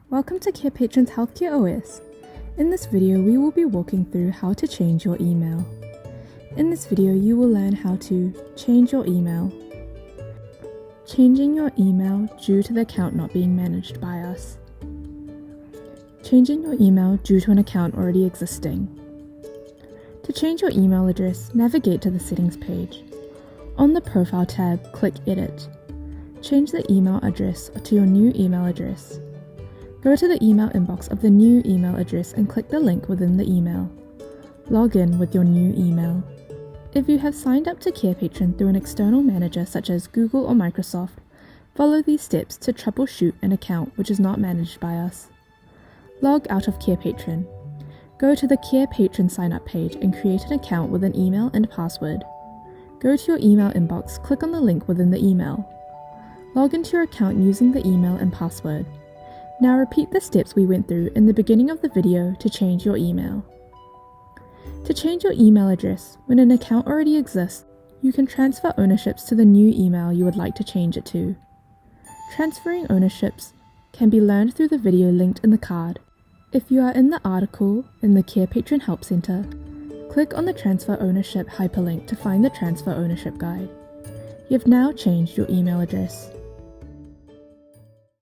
Welcome to Carepatron's Healthcare OS. In this video, we will be walking through how to change your email. In this video, you will learn how to change your email, changing your email due to the account not being managed by us, changing your email due to an account already existing. To change your email address, navigate to the settings page. On the Profile tab, click Edit. Change the email address to your new email address. Go to the email inbox of the new email address and click the link within the email. Log in with your new email. If you have signed up to Carepatron through an external manager such as Google or Microsoft, follow these steps to troubleshoot an account which is not managed by us. Log out of Carepatron. Go to the Carepatron sign-up page and create an account with an email and password. Go to your email inbox, click on the link within the email. Log into your account using the email and password. Now repeat the steps we went through in the beginning of the video to change your email. To change your email address, when an account already exists, you can transfer ownerships to the new email you would like to change it to. Transferring ownerships can be learned through the video linked in the card. If you are in the article in the Carepatron Help Center, click on the Transfer Ownership hyperlink to find the Transfer Ownership Guide. You have now changed your email address.